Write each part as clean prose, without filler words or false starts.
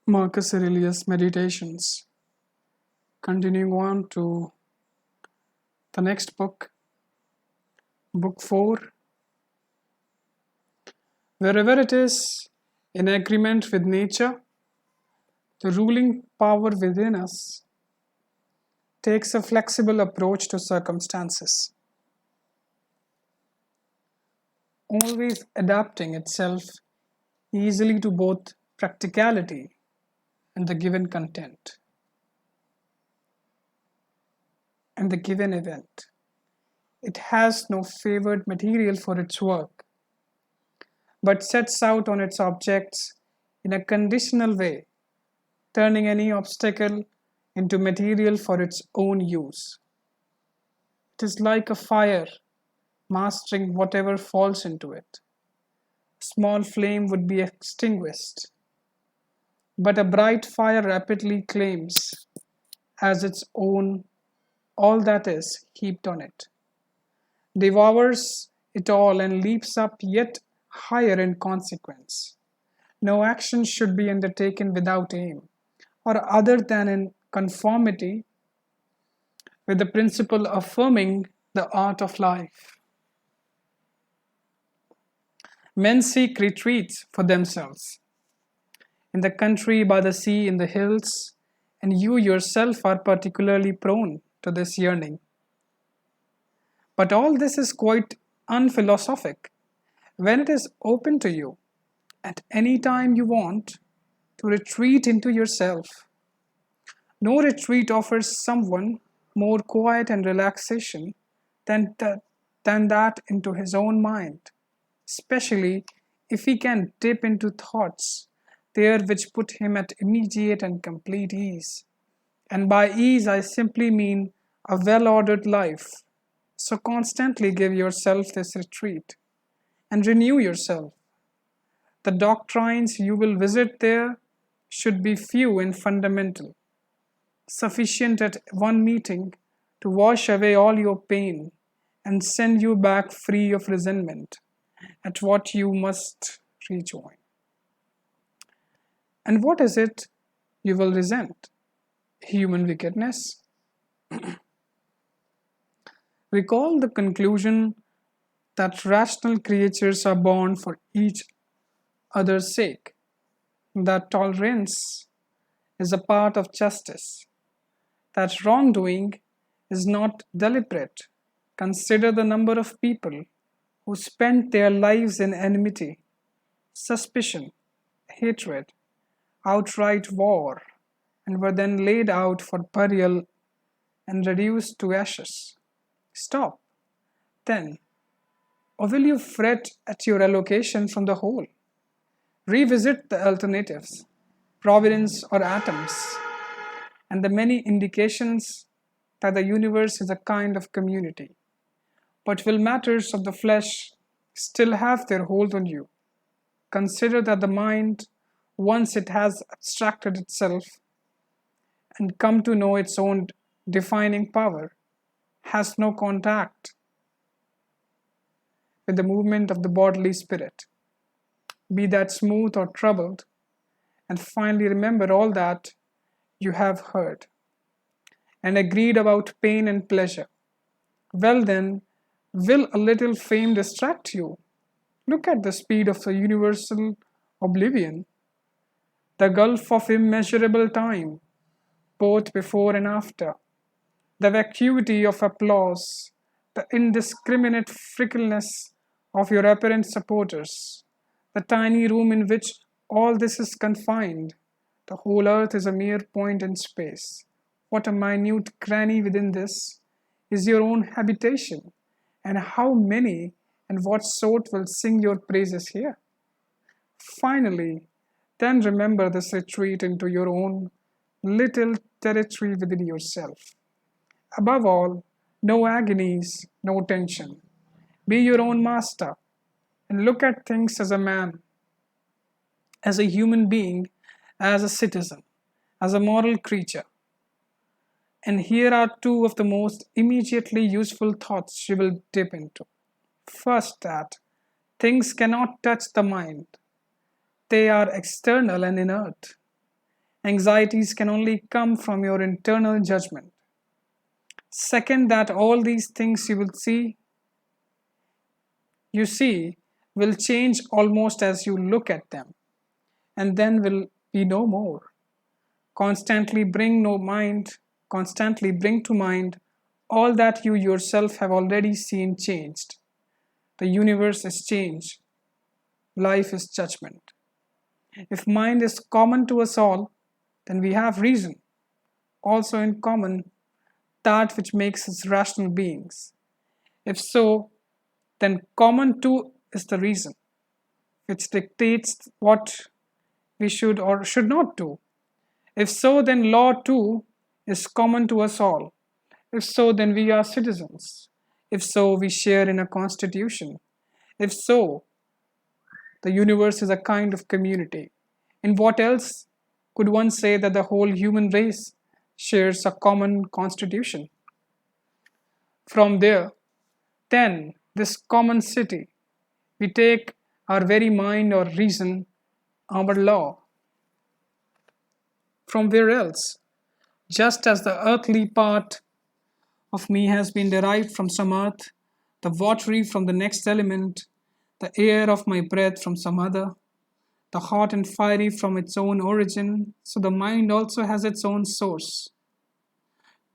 Marcus Aurelius Meditations. Continuing on to the next book, Book 4. Wherever it is in agreement with nature, the ruling power within us takes a flexible approach to circumstances, always adapting itself easily to both practicality and the given content and the given event. It has no favored material for its work, but sets out on its objects in a conditional way, turning any obstacle into material for its own use. It is like a fire mastering whatever falls into it. A small flame would be extinguished, but a bright fire rapidly claims as its own all that is heaped on it, devours it all, and leaps up yet higher in consequence. No action should be undertaken without aim, or other than in conformity with the principle affirming the art of life. Men seek retreats for themselves in the country, by the sea, in the hills, and you yourself are particularly prone to this yearning. But all this is quite unphilosophic when it is open to you at any time you want to retreat into yourself. No retreat offers someone more quiet and relaxation than that into his own mind, especially if he can dip into thoughts there which put him at immediate and complete ease. And by ease, I simply mean a well ordered life. So constantly give yourself this retreat and renew yourself. The doctrines you will visit there should be few and fundamental, sufficient at one meeting to wash away all your pain and send you back free of resentment at what you must rejoin. And what is it you will resent? Human wickedness? Recall the conclusion that rational creatures are born for each other's sake, that tolerance is a part of justice, that wrongdoing is not deliberate. Consider the number of people who spent their lives in enmity, suspicion, hatred, outright war, and were then laid out for burial and reduced to ashes. Stop, then, or will you fret at your allocation from the whole? Revisit the alternatives, providence or atoms, and the many indications that the universe is a kind of community. But will matters of the flesh still have their hold on you? Consider that the mind, once it has abstracted itself and come to know its own defining power, has no contact with the movement of the bodily spirit, be that smooth or troubled, and finally remember all that you have heard and agreed about pain and pleasure. Well, then, will a little fame distract you? Look at the speed of the universal oblivion, the gulf of immeasurable time, both before and after, the vacuity of applause, the indiscriminate fickleness of your apparent supporters, the tiny room in which all this is confined. The whole earth is a mere point in space. What a minute cranny within this is your own habitation, and how many and what sort will sing your praises here? Finally, then remember this retreat into your own little territory within yourself. Above all, no agonies, no tension. Be your own master and look at things as a man, as a human being, as a citizen, as a moral creature. And here are two of the most immediately useful thoughts you will dip into. First, that things cannot touch the mind, they are external and inert. Anxieties can only come from your internal judgment. Second, that all these things you see, will change almost as you look at them, and then will be no more. Constantly bring no mind, constantly bring to mind all that you yourself have already seen changed. The universe is change, life is judgment. If mind is common to us all, then we have reason, also in common, that which makes us rational beings. If so, then common too is the reason, which dictates what we should or should not do. If so, then law too is common to us all. If so, then we are citizens. If so, we share in a constitution. If so, the universe is a kind of community. In what else could one say that the whole human race shares a common constitution? From there, then, this common city, we take our very mind or reason, our law. From where else? Just as the earthly part of me has been derived from some earth, the watery from the next element, the air of my breath from some other, the hot and fiery from its own origin, so the mind also has its own source.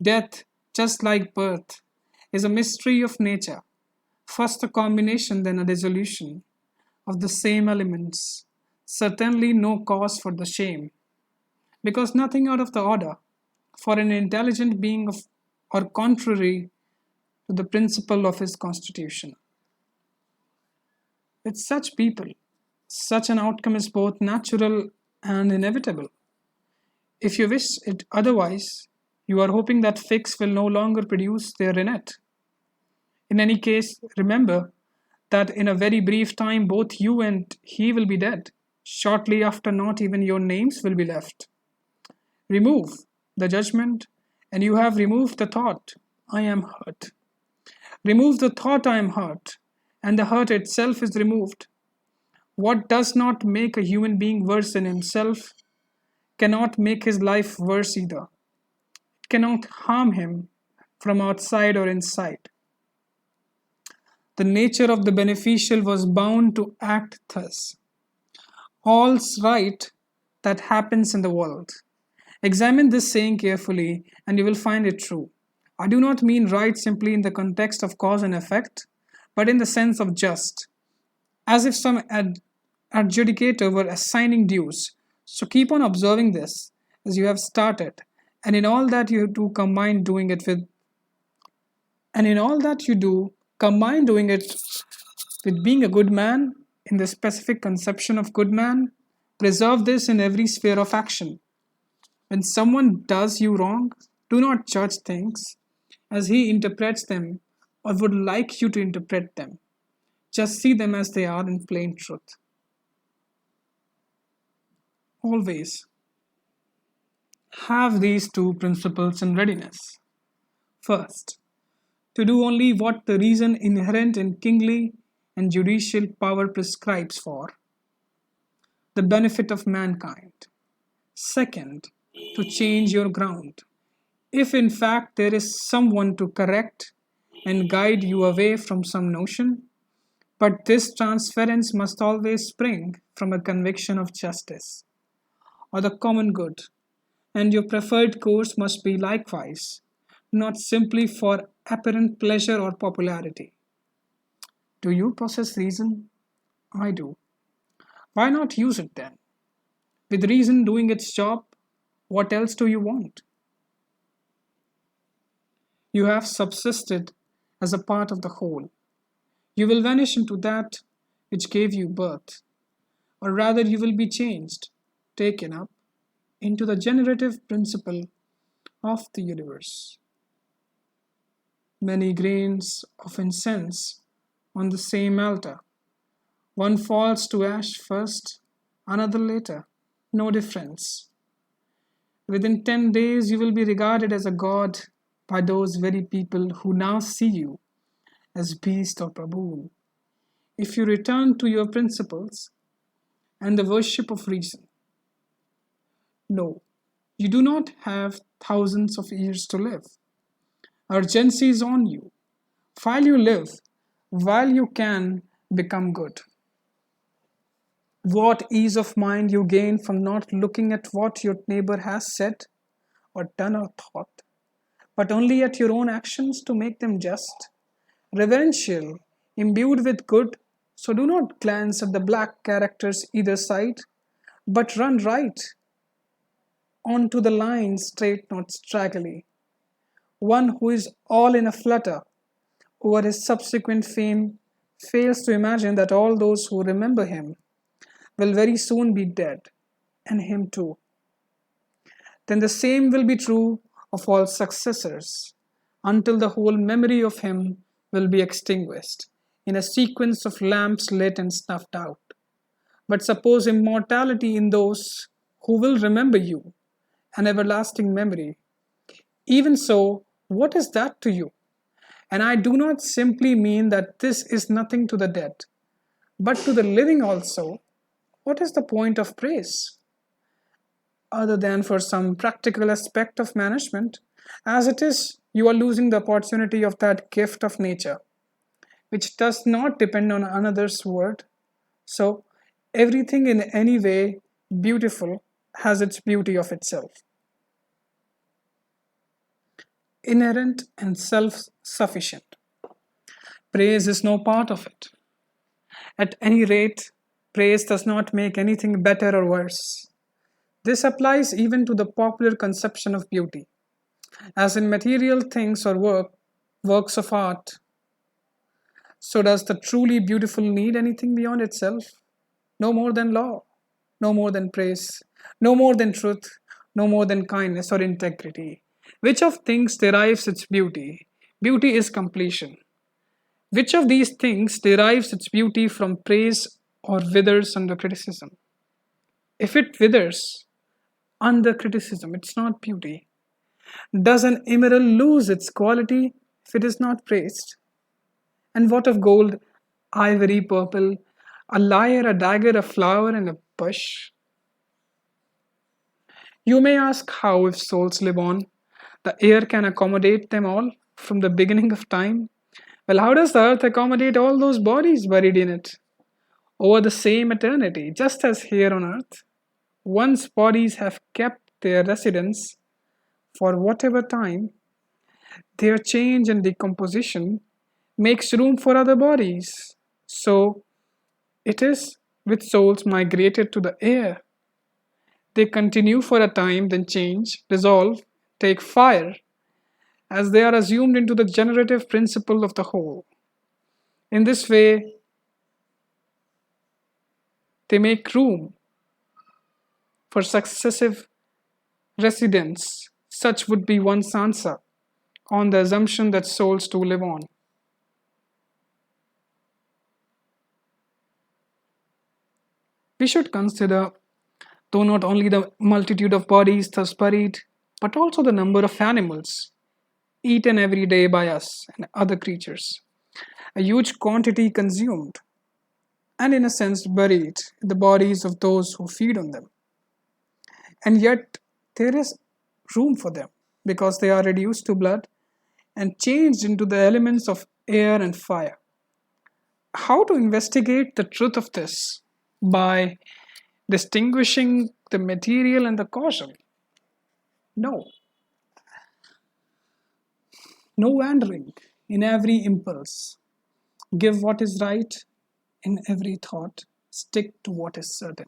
Death, just like birth, is a mystery of nature, first a combination, then a dissolution of the same elements. Certainly no cause for the shame, because nothing out of the order for an intelligent being or contrary to the principle of his constitution. With such people, such an outcome is both natural and inevitable. If you wish it otherwise, you are hoping that fix will no longer produce their innate. In any case, remember that in a very brief time both you and he will be dead. Shortly after, not even your names will be left. Remove the judgment, and you have removed the thought, I am hurt. Remove the thought, I am hurt, and the hurt itself is removed. What does not make a human being worse than himself cannot make his life worse either. It cannot harm him from outside or inside. The nature of the beneficial was bound to act thus. All's right that happens in the world. Examine this saying carefully, and you will find it true. I do not mean right simply in the context of cause and effect, but in the sense of just, as if some adjudicator were assigning dues. So keep on observing this as you have started, and in all that you do, combine doing it with, and in all that you do, combine doing it with being a good man in the specific conception of good man. Preserve this in every sphere of action. When someone does you wrong, do not judge things as he interprets them or would like you to interpret them. Just see them as they are in plain truth. Always have these two principles in readiness. First, to do only what the reason inherent in kingly and judicial power prescribes for the benefit of mankind. Second, to change your ground. If in fact there is someone to correct and guide you away from some notion, but this transference must always spring from a conviction of justice or the common good, and your preferred course must be likewise, not simply for apparent pleasure or popularity. Do you possess reason? I do. Why not use it then? With reason doing its job, what else do you want? You have subsisted as a part of the whole. You will vanish into that which gave you birth, or rather, you will be changed, taken up into the generative principle of the universe. Many grains of incense on the same altar. One falls to ash first, another later. No difference. Within 10 days, you will be regarded as a god by those very people who now see you as beast or baboon. If you return to your principles and the worship of reason. No, You do not have thousands of years to live. Urgency is on you. While you live, while you can become good. What ease of mind you gain from not looking at what your neighbor has said or done or thought, but only at your own actions to make them just, reverential, imbued with good. So do not glance at the black characters either side, but run right onto the line straight, not straggly. One who is all in a flutter over his subsequent fame fails to imagine that all those who remember him will very soon be dead, and him too. Then the same will be true of all successors, until the whole memory of him will be extinguished in a sequence of lamps lit and snuffed out. But suppose immortality in those who will remember you, an everlasting memory. Even so, what is that to you? And I do not simply mean that this is nothing to the dead, but to the living also. What is the point of praise? Other than for some practical aspect of management, as it is, you are losing the opportunity of that gift of nature, which does not depend on another's word. So, everything in any way beautiful has its beauty of itself, inherent and self sufficient. Praise is no part of it. At any rate, praise does not make anything better or worse. This applies even to the popular conception of beauty. As in material things or works of art, so does the truly beautiful need anything beyond itself? No more than law, no more than praise, no more than truth, no more than kindness or integrity. Which of things derives its beauty? Beauty is completion. Which of these things derives its beauty from praise or withers under criticism? If it withers under criticism, it's not beauty. Does an emerald lose its quality if it is not praised? And what of gold, ivory, purple, a lyre, a dagger, a flower, and a bush? You may ask how, if souls live on, the air can accommodate them all from the beginning of time. Well, how does the earth accommodate all those bodies buried in it over the same eternity, just as here on earth? Once bodies have kept their residence for whatever time, their change and decomposition makes room for other bodies. So it is with souls migrated to the air. They continue for a time, then change, dissolve, take fire, as they are assumed into the generative principle of the whole. In this way, they make room for successive residents. Such would be one's answer on the assumption that souls do live on. We should consider, though, not only the multitude of bodies thus buried, but also the number of animals eaten every day by us and other creatures. A huge quantity consumed, and in a sense buried in the bodies of those who feed on them. And yet, there is room for them because they are reduced to blood and changed into the elements of air and fire. How to investigate the truth of this? By distinguishing the material and the causal? No. No wandering in every impulse. Give what is right in every thought. Stick to what is certain.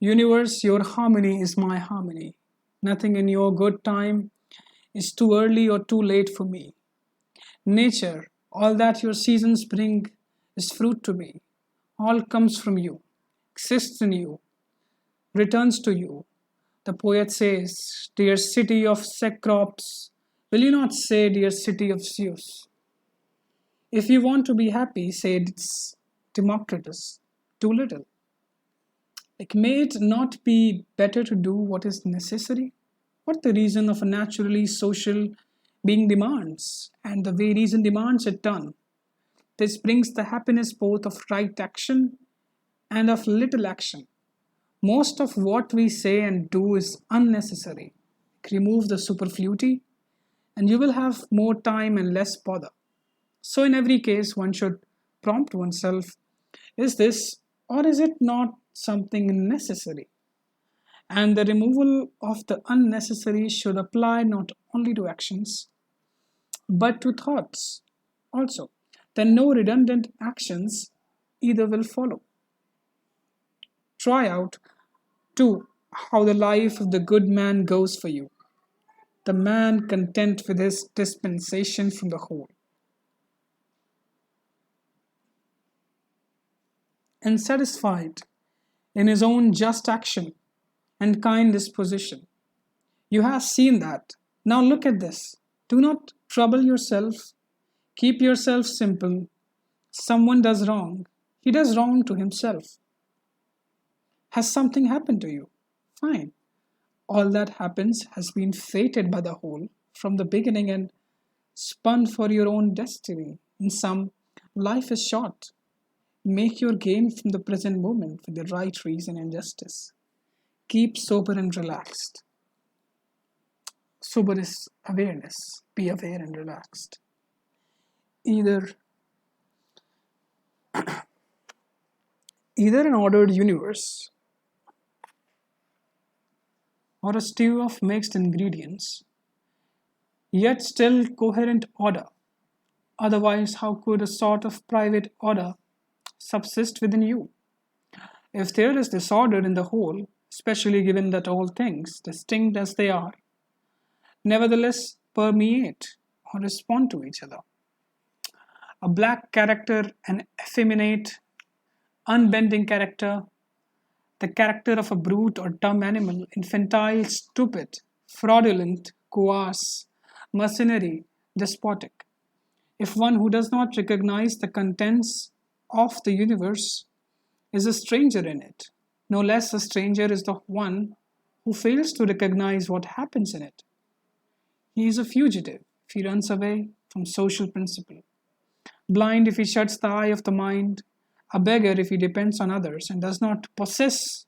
Universe, your harmony is my harmony. Nothing in your good time is too early or too late for me. Nature, all that your seasons bring is fruit to me. All comes from you, exists in you, returns to you. The poet says, dear city of Cecrops, will you not say, dear city of Zeus? If you want to be happy, say it's Democritus, too little. Like, may it not be better to do what is necessary? What the reason of a naturally social being demands, and the way reason demands it done. This brings the happiness both of right action and of little action. Most of what we say and do is unnecessary. Remove the superfluity, and you will have more time and less bother. So, in every case, one should prompt oneself, is this or is it not something necessary? And the removal of the unnecessary should apply not only to actions but to thoughts also. Then no redundant actions either will follow. Try out too how the life of the good man goes for you, the man content with his dispensation from the whole, and satisfied in his own just action and kind disposition. You have seen that. Now look at this. Do not trouble yourself. Keep yourself simple. Someone does wrong. He does wrong to himself. Has something happened to you? Fine. All that happens has been fated by the whole from the beginning and spun for your own destiny. In sum, life is short. Make your gain from the present moment with the right reason and justice. Keep sober and relaxed. Sober is awareness. Be aware and relaxed. Either an ordered universe or a stew of mixed ingredients, yet still coherent order. Otherwise, how could a sort of private order subsist within you? If there is disorder in the whole, especially given that all things, distinct as they are, nevertheless permeate or respond to each other. A black character, an effeminate, unbending character, the character of a brute or dumb animal, infantile, stupid, fraudulent, coarse, mercenary, despotic. If one who does not recognize the contents of the universe is a stranger in it, no less a stranger is the one who fails to recognize what happens in it. He is a fugitive if he runs away from social principle, blind if he shuts the eye of the mind, a beggar if he depends on others and does not possess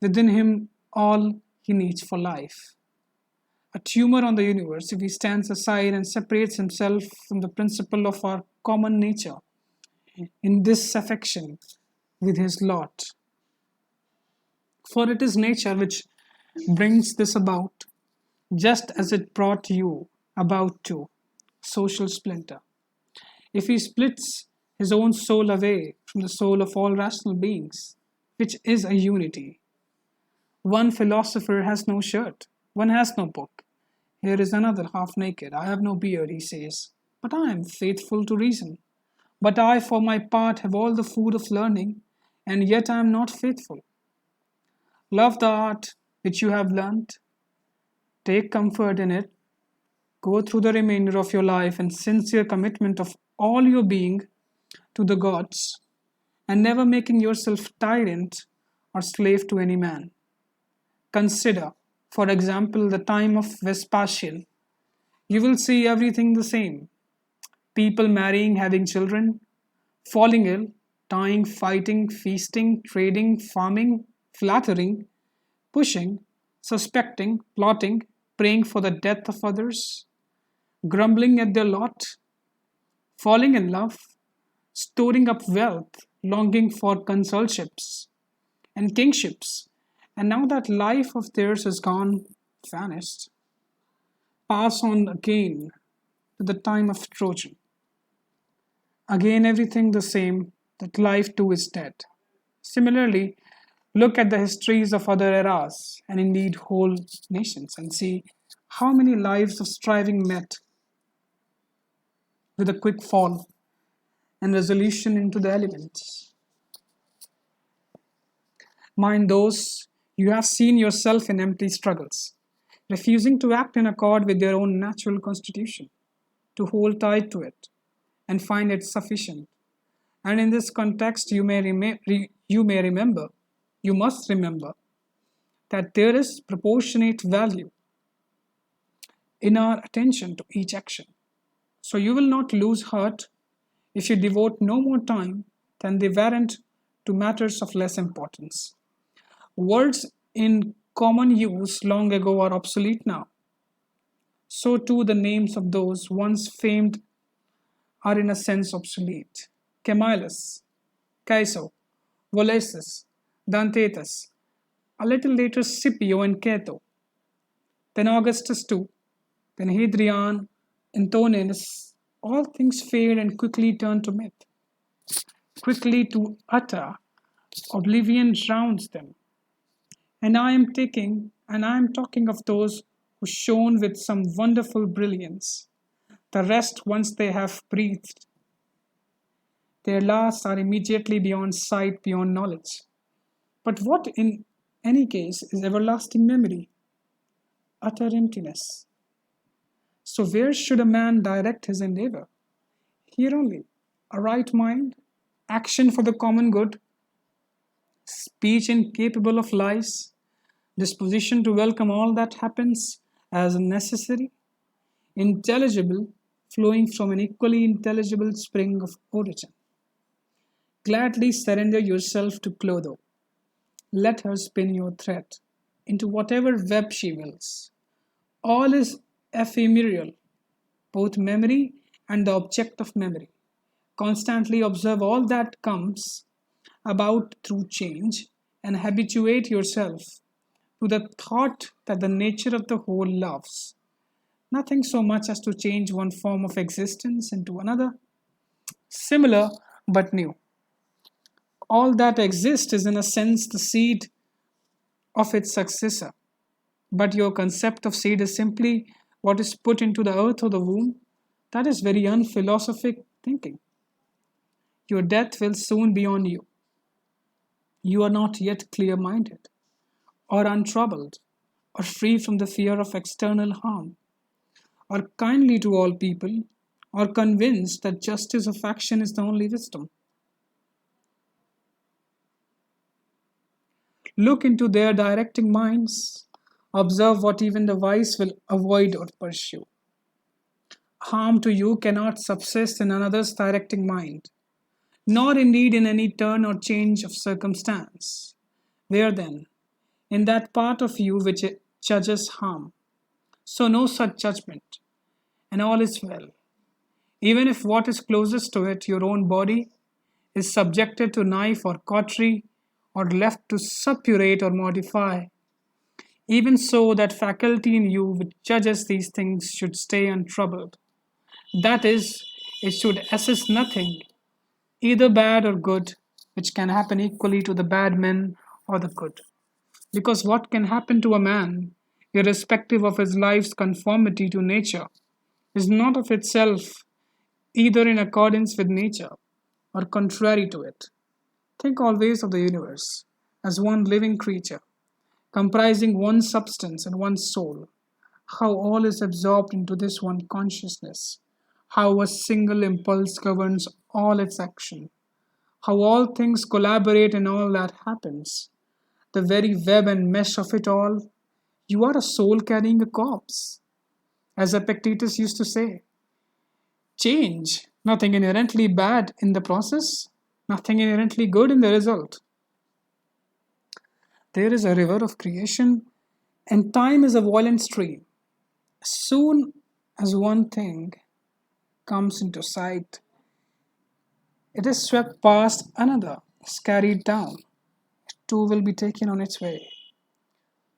within him all he needs for life. A tumor on the universe if he stands aside and separates himself from the principle of our common nature in disaffection with his lot. For it is nature which brings this about, just as it brought you about to social splinter. If he splits his own soul away from the soul of all rational beings, which is a unity, one philosopher has no shirt, one has no book. Here is another half naked. I have no beard, he says, but I am faithful to reason. But I, for my part, have all the food of learning, and yet I am not faithful. Love the art which you have learnt. Take comfort in it. Go through the remainder of your life in sincere commitment of all your being to the gods, and never making yourself tyrant or slave to any man. Consider, for example, the time of Vespasian. You will see everything the same. People marrying, having children, falling ill, dying, fighting, feasting, trading, farming, flattering, pushing, suspecting, plotting, praying for the death of others, grumbling at their lot, falling in love, storing up wealth, longing for consulships and kingships, and now that life of theirs is gone, vanished, pass on again to the time of Trojan. Again, everything the same, that life too is dead. Similarly, look at the histories of other eras, and indeed whole nations, and see how many lives of striving met with a quick fall and resolution into the elements. Mind those you have seen yourself in empty struggles, refusing to act in accord with their own natural constitution, to hold tight to it and find it sufficient. And in this context, you must remember that there is proportionate value in our attention to each action. So you will not lose heart if you devote no more time than they warrant to matters of less importance. Words in common use long ago are obsolete now. So too the names of those once famed are in a sense obsolete. Camillus, Caeso, Volesus, Dantaeus, a little later Scipio and Cato, then Augustus too, then Hadrian, Antoninus, all things fade and quickly turn to myth. Quickly to utter oblivion drowns them. And I am talking of those who shone with some wonderful brilliance. The rest, once they have breathed, their last are immediately beyond sight, beyond knowledge. But what, in any case, is everlasting memory? Utter emptiness. So, where should a man direct his endeavor? Here only. A right mind, action for the common good, speech incapable of lies, disposition to welcome all that happens as necessary, intelligible, flowing from an equally intelligible spring of origin. Gladly surrender yourself to Clotho. Let her spin your thread into whatever web she wills. All is ephemeral, both memory and the object of memory. Constantly observe all that comes about through change and habituate yourself to the thought that the nature of the whole loves. Nothing so much as to change one form of existence into another, similar but new. All that exists is in a sense the seed of its successor. But your concept of seed is simply what is put into the earth or the womb. That is very unphilosophic thinking. Your death will soon be on you. You are not yet clear minded, or untroubled, or free from the fear of external harm, or kindly to all people, or convinced that justice of action is the only wisdom. Look into their directing minds. Observe what even the wise will avoid or pursue. Harm to you cannot subsist in another's directing mind, nor indeed in any turn or change of circumstance. Where then, in that part of you which judges harm? So no such judgment, and all is well. Even if what is closest to it, your own body, is subjected to knife or cautery, or left to suppurate or modify, even so that faculty in you which judges these things should stay untroubled. That is, it should assess nothing, either bad or good, which can happen equally to the bad men or the good. Because what can happen to a man, irrespective of his life's conformity to nature, is not of itself either in accordance with nature or contrary to it. Think always of the universe as one living creature, comprising one substance and one soul, how all is absorbed into this one consciousness, how a single impulse governs all its action, how all things collaborate in all that happens, the very web and mesh of it all. You are a soul carrying a corpse. As Epictetus used to say, change, nothing inherently bad in the process, nothing inherently good in the result. There is a river of creation, and time is a violent stream. As soon as one thing comes into sight, it is swept past another, is carried down. It too will be taken on its way.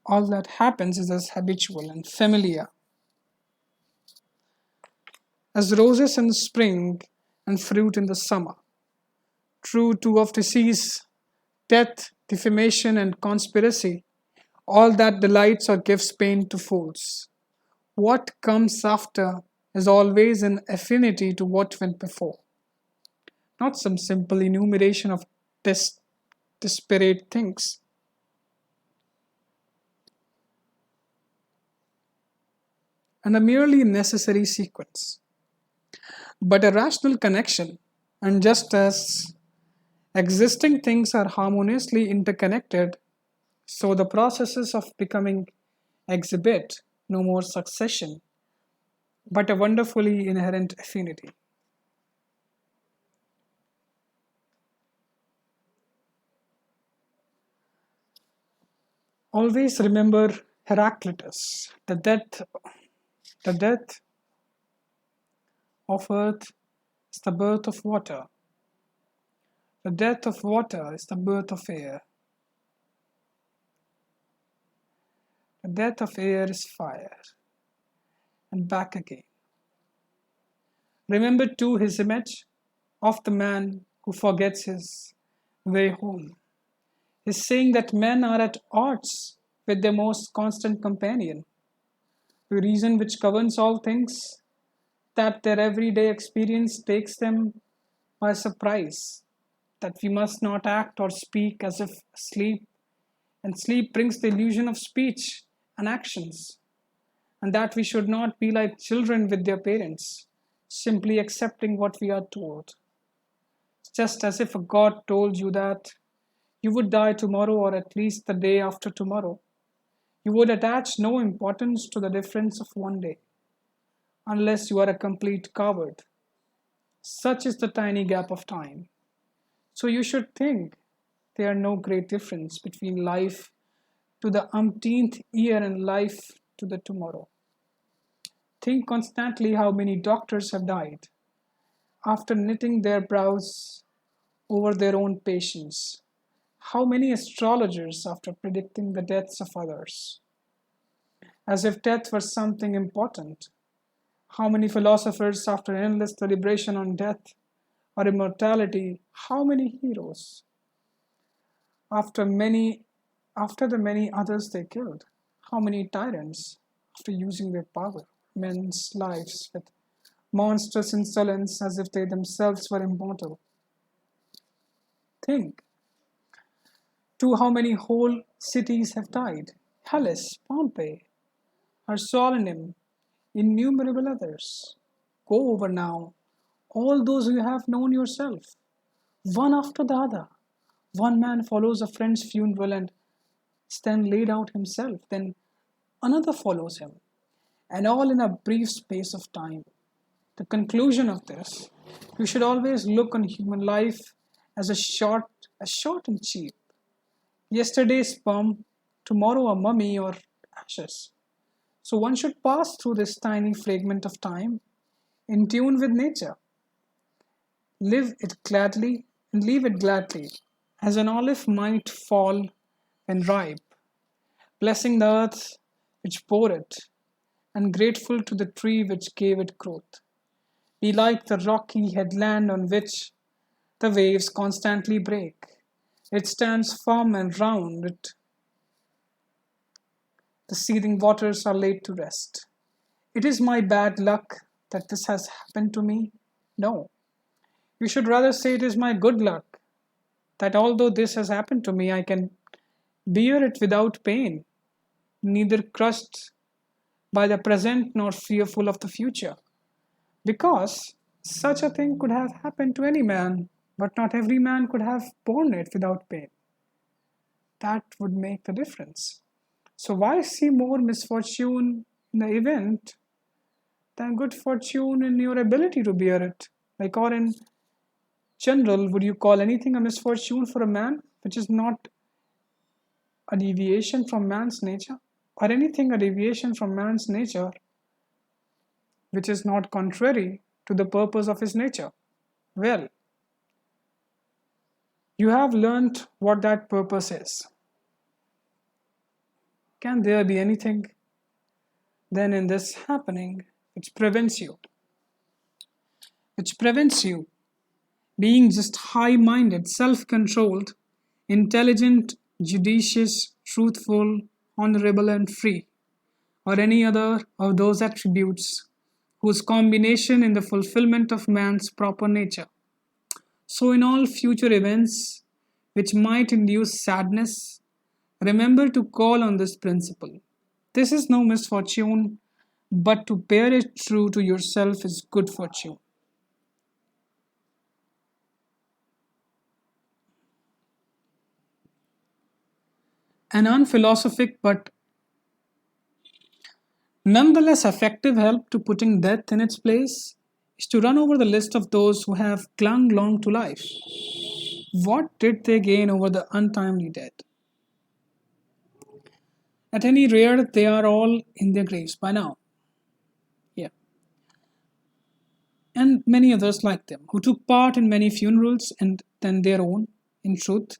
All that happens is as habitual and familiar as roses in the spring and fruit in the summer. True too of disease, death, defamation, and conspiracy, all that delights or gives pain to fools. What comes after is always in affinity to what went before, not some simple enumeration of disparate things. And a merely necessary sequence, but a rational connection, and just as existing things are harmoniously interconnected, so the processes of becoming exhibit no more succession, but a wonderfully inherent affinity. Always remember Heraclitus. The death of earth is the birth of water. The death of water is the birth of air. The death of air is fire. And back again. Remember too his image of the man who forgets his way home. His saying that men are at odds with their most constant companion, the reason which governs all things, that their everyday experience takes them by surprise, that we must not act or speak as if asleep, and sleep brings the illusion of speech and actions, and that we should not be like children with their parents, simply accepting what we are told. Just as if a God told you that you would die tomorrow or at least the day after tomorrow, you would attach no importance to the difference of one day, unless you are a complete coward. Such is the tiny gap of time. So you should think there are no great difference between life to the umpteenth year and life to the tomorrow. Think constantly how many doctors have died after knitting their brows over their own patients. How many astrologers after predicting the deaths of others, as if death were something important. How many philosophers after endless deliberation on death or immortality, how many heroes after many after the many others they killed, how many tyrants after using their power, men's lives with monstrous insolence as if they themselves were immortal. Think to how many whole cities have died. Hellas, Pompeii, Harsolenim, innumerable others. Go over now all those you have known yourself, one after the other. One man follows a friend's funeral and is then laid out himself, then another follows him, and all in a brief space of time. The conclusion of this, you should always look on human life as short and cheap. Yesterday's sperm, tomorrow a mummy or ashes. So one should pass through this tiny fragment of time in tune with nature. Live it gladly and leave it gladly, as an olive might fall when ripe, blessing the earth which bore it, and grateful to the tree which gave it growth. Be like the rocky headland on which the waves constantly break. It stands firm and round it. The seething waters are laid to rest. It is my bad luck that this has happened to me? No. You should rather say it is my good luck that although this has happened to me, I can bear it without pain, neither crushed by the present nor fearful of the future. Because such a thing could have happened to any man, but not every man could have borne it without pain. That would make the difference. So, why see more misfortune in the event than good fortune in your ability to bear it? Like, or in general, would you call anything a misfortune for a man which is not a deviation from man's nature? Or anything a deviation from man's nature which is not contrary to the purpose of his nature? Well, you have learnt what that purpose is. Can there be anything then in this happening which prevents you? Which prevents you being just high minded, self controlled, intelligent, judicious, truthful, honorable, and free, or any other of those attributes whose combination in the fulfillment of man's proper nature. So, in all future events which might induce sadness, remember to call on this principle. This is no misfortune, but to bear it true to yourself is good fortune. An unphilosophic but nonetheless effective help to putting death in its place is to run over the list of those who have clung long to life. What did they gain over the untimely dead? At any rate, they are all in their graves by now. Yeah. And many others like them, who took part in many funerals and then their own. In truth,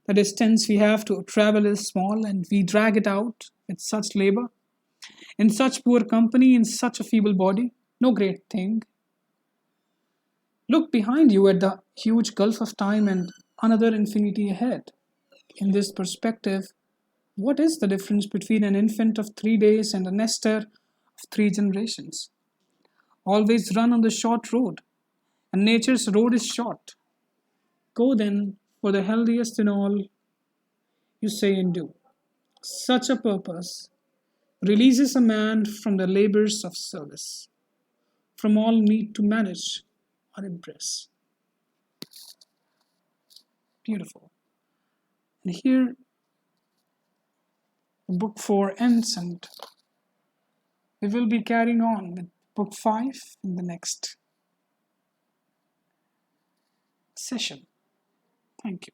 the distance we have to travel is small, and we drag it out with such labor, in such poor company, in such a feeble body. No great thing. Look behind you at the huge gulf of time and another infinity ahead. In this perspective, what is the difference between an infant of 3 days and a nester of 3 generations? Always run on the short road, and nature's road is short. Go then for the healthiest in all you say and do. Such a purpose releases a man from the labors of service, from all need to manage or impress. Beautiful. And here book 4 ends, and we will be carrying on with book 5 in the next session. Thank you.